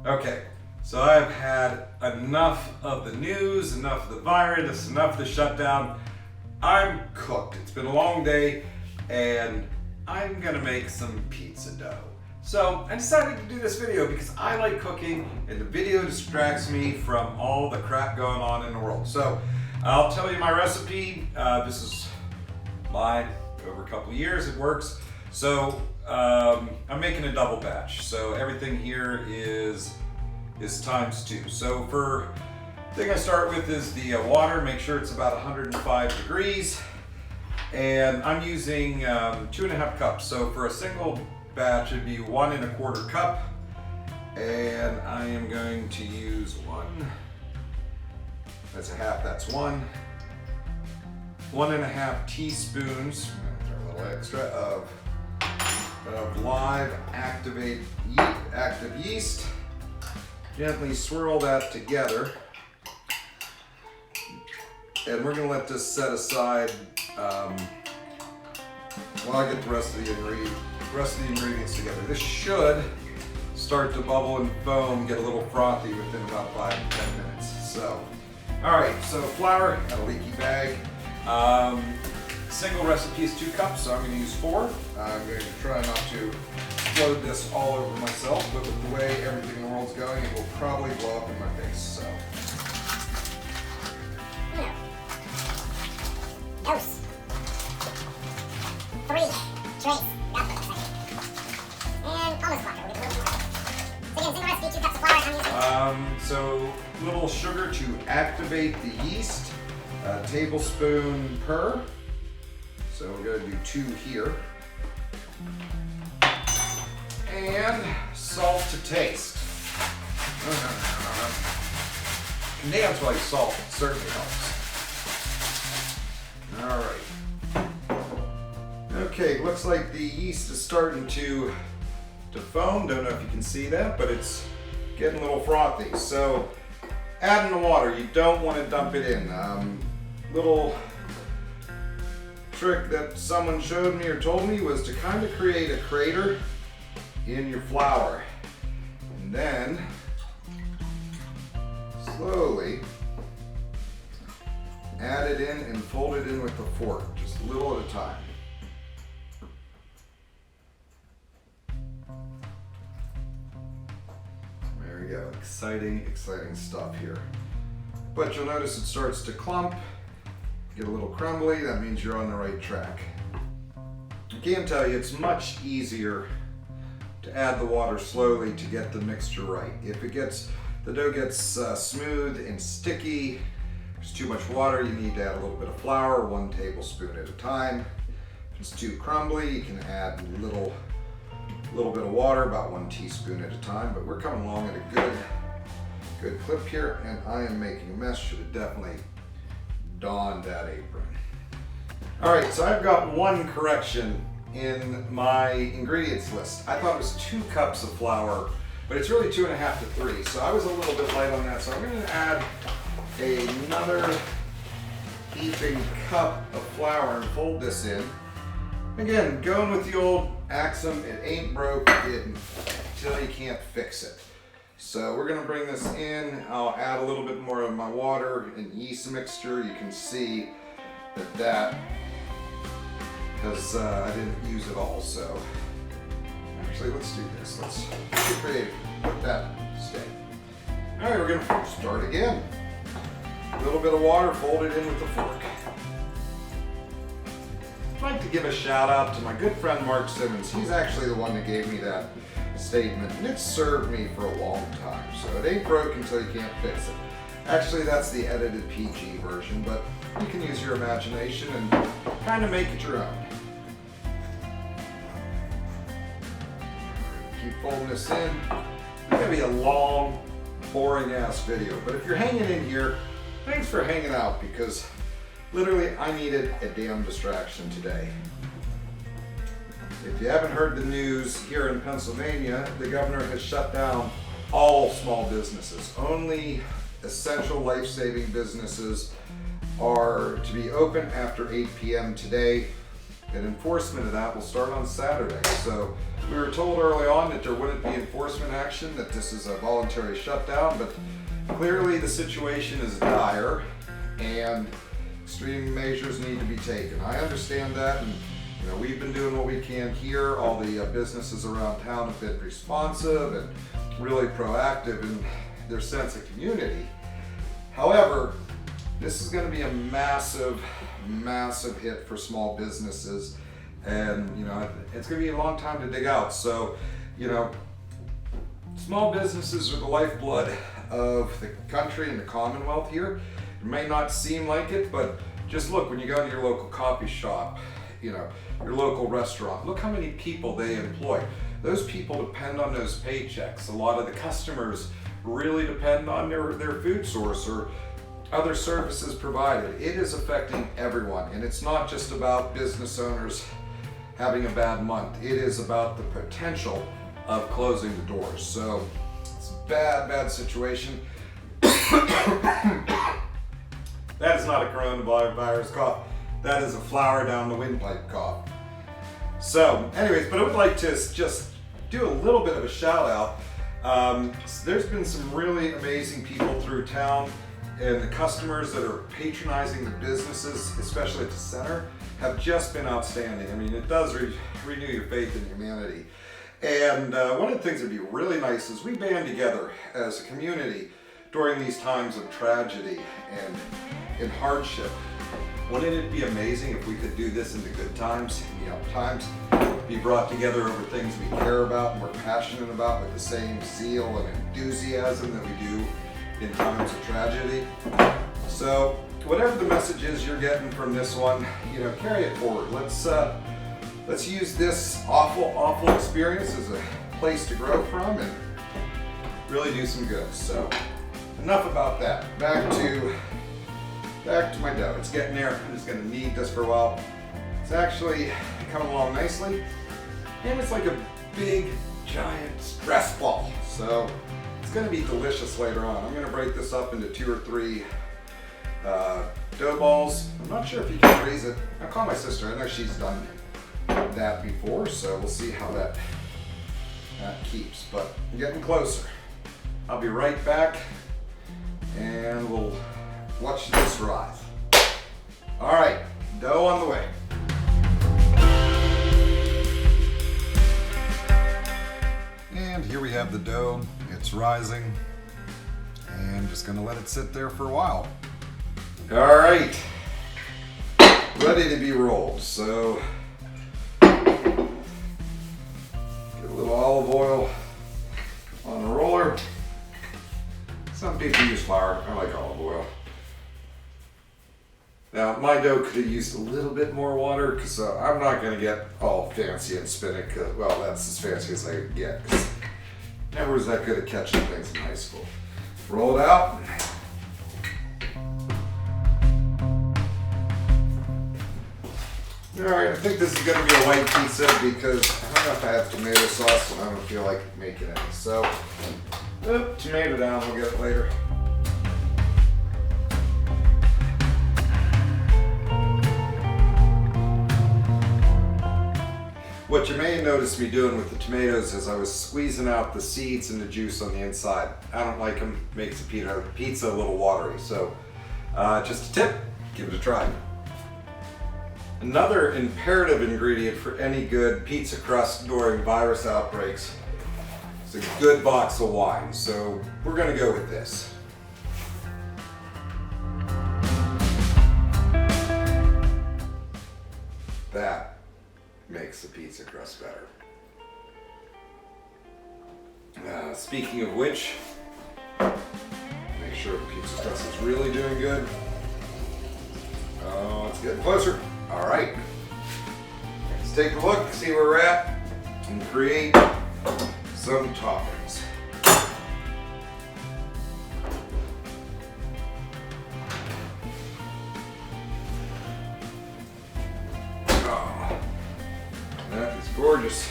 Okay, so I've had enough of the news, enough of the virus, enough of the shutdown. I'm cooked. It's been a long day and I'm gonna make some pizza dough. So I decided to do this video because I like cooking and the video distracts me from all the crap going on in the world. So I'll tell you my recipe. This is mine over a couple of years, it works. So I'm making a double batch. So everything here is times 2. So for the thing I start with is the water. Make sure it's about 105 degrees. And I'm using 2.5 cups. So for a single batch, it'd be 1 1/4 cup. And I am going to use 1. That's a half, that's 1. 1.5 teaspoons, I'm gonna throw a little extra of live active yeast. Gently swirl that together. And we're gonna let this set aside while I get the rest of the ingredients together. This should start to bubble and foam, get a little frothy within about 5 to 10 minutes. So, all right, so flour, got a leaky bag. Single recipe is 2 cups, so I'm going to use 4. I'm going to try not to explode this all over myself, but with the way everything in the world's going, it will probably blow up in my face. So. Dose. 3 trays. Got it. And almost butter. We'll get a little more. So again, single recipe, 2 cups of flour. I'm using. So little sugar to activate the yeast. A tablespoon per. So we're going to do 2 here. And salt to taste. Condensed while you salt, it certainly helps. All right. Okay, looks like the yeast is starting to foam. Don't know if you can see that, but it's getting a little frothy. So add in the water. You don't want to dump it in. Little trick that someone showed me or told me was to kind of create a crater in your flour. And then slowly add it in and fold it in with a fork, just a little at a time. There we go, exciting stuff here. But you'll notice it starts to clump, get a little crumbly, that means you're on the right track. I can tell you it's much easier to add the water slowly to get the mixture right. If the dough gets smooth and sticky, there's too much water, you need to add a little bit of flour, 1 tablespoon at a time. If it's too crumbly, you can add a little bit of water, about 1 teaspoon at a time, but we're coming along at a good clip here, and I am making a mess. Should have definitely donned that apron. All right, so I've got 1 correction in my ingredients list. I thought it was 2 cups of flour, but it's really 2.5 to 3, so I was a little bit light on that, so I'm gonna add another heaping cup of flour and fold this in. Again, going with the old axiom, it ain't broke until you can't fix it. So we're gonna bring this in. I'll add a little bit more of my water and yeast mixture. You can see that because I didn't use it all. So actually, let's do this. Let's get creative. Let that stay. All right, we're gonna start again. A little bit of water, fold it in with the fork. I'd like to give a shout out to my good friend Mark Simmons. He's actually the one that gave me that statement, and it's served me for a long time. So it ain't broke until you can't fix it. Actually, that's the edited PG version, but you can use your imagination and kind of make it your own. Keep folding this in. It's gonna be a long, boring ass video, but if you're hanging in here, thanks for hanging out, because literally I needed a damn distraction today. If you haven't heard the news, here in Pennsylvania, the governor has shut down all small businesses. Only essential life-saving businesses are to be open after 8 p.m. today. and enforcement of that will start on Saturday. So we were told early on that there wouldn't be enforcement action, that this is a voluntary shutdown, but clearly the situation is dire and extreme measures need to be taken. I understand that, and we've been doing what we can here. All the businesses around town have been responsive and really proactive in their sense of community. However, this is going to be a massive, massive hit for small businesses, and it's going to be a long time to dig out. So, small businesses are the lifeblood of the country and the Commonwealth here. It may not seem like it, but just look, when you go to your local coffee shop, your local restaurant, look how many people they employ. Those people depend on those paychecks. A lot of the customers really depend on their food source or other services provided. It is affecting everyone, and it's not just about business owners having a bad month. It is about the potential of closing the doors. So it's a bad, bad situation. That is not a coronavirus cough. That is a flower down the windpipe cough. So anyways, but I would like to just do a little bit of a shout out. There's been some really amazing people through town, and the customers that are patronizing the businesses, especially at the center, have just been outstanding. I mean, it does renew your faith in humanity. And one of the things that'd be really nice is we band together as a community during these times of tragedy and hardship. Wouldn't it be amazing if we could do this in the good times, times, be brought together over things we care about and we're passionate about with the same zeal and enthusiasm that we do in times of tragedy. So whatever the message is you're getting from this one, carry it forward. Let's use this awful experience as a place to grow from and really do some good. So enough about that. Back to my dough. It's getting there. I'm just gonna knead this for a while. It's actually coming along nicely, and it's like a big, giant stress ball. So it's gonna be delicious later on. I'm gonna break this up into 2 or 3 dough balls. I'm not sure if you can freeze it. I'll call my sister. I know she's done that before, so we'll see how that keeps. But I'm getting closer. I'll be right back, and we'll watch this rise. All right, dough on the way. And here we have the dough. It's rising, and just gonna let it sit there for a while. All right, ready to be rolled. So get a little olive oil on the roller. Some people use flour. I like olive oil. Now, my dough could have used a little bit more water because I'm not going to get all fancy and spin it. Well, that's as fancy as I could get because I never was that good at catching things in high school. Roll it out. All right, I think this is going to be a white pizza because I don't know if I have tomato sauce and I don't feel like making any. So, tomato down, we'll get it later. What you may notice me doing with the tomatoes is I was squeezing out the seeds and the juice on the inside. I don't like them, makes the pizza a little watery. So just a tip, give it a try. Another imperative ingredient for any good pizza crust during virus outbreaks is a good box of wine. So we're gonna go with this. That makes the pizza crust better. Speaking of which, make sure the pizza crust is really doing good. Oh, it's getting closer. All right, let's take a look, see where we're at, and create some toppings. Oh, that is gorgeous.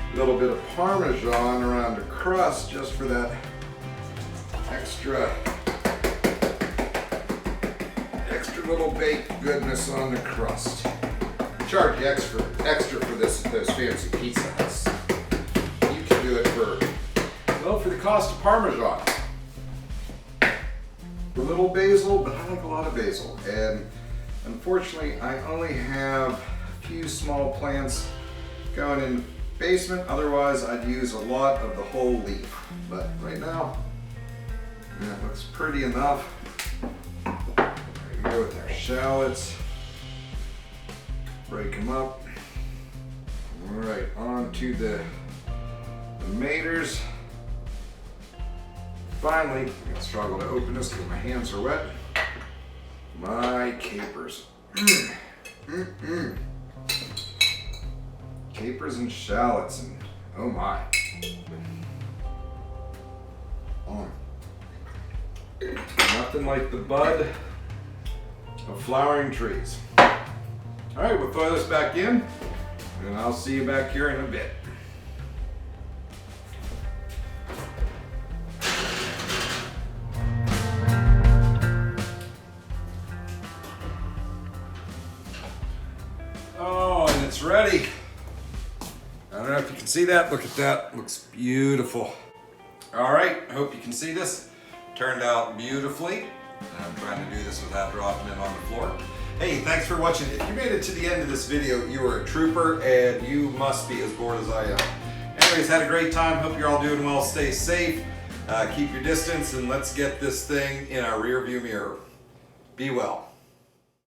A little bit of Parmesan around the crust just for that extra little baked goodness on the crust. Charge you extra for this at those fancy pizza huts. You can do it for the cost of Parmesan. A little basil, but I like a lot of basil. And unfortunately, I only have a few small plants going in the basement. Otherwise, I'd use a lot of the whole leaf. But right now, that looks pretty enough. There we go with our shallots. Break them up. All right, on to the tomatoes. Finally, I'm gonna struggle to open this because my hands are wet. My capers. Capers and shallots, and oh my. Nothing like the bud of flowering trees. All right, we'll throw this back in, and I'll see you back here in a bit. Oh, and it's ready. I don't know if you can see that. Look at that. Looks beautiful. All right, I hope you can see this. Turned out beautifully. I'm trying to do this without dropping it on the floor. Hey, thanks for watching. If you made it to the end of this video, you are a trooper, and you must be as bored as I am. Anyways, had a great time. Hope you're all doing well. Stay safe. Keep your distance, and let's get this thing in our rear view mirror. Be well.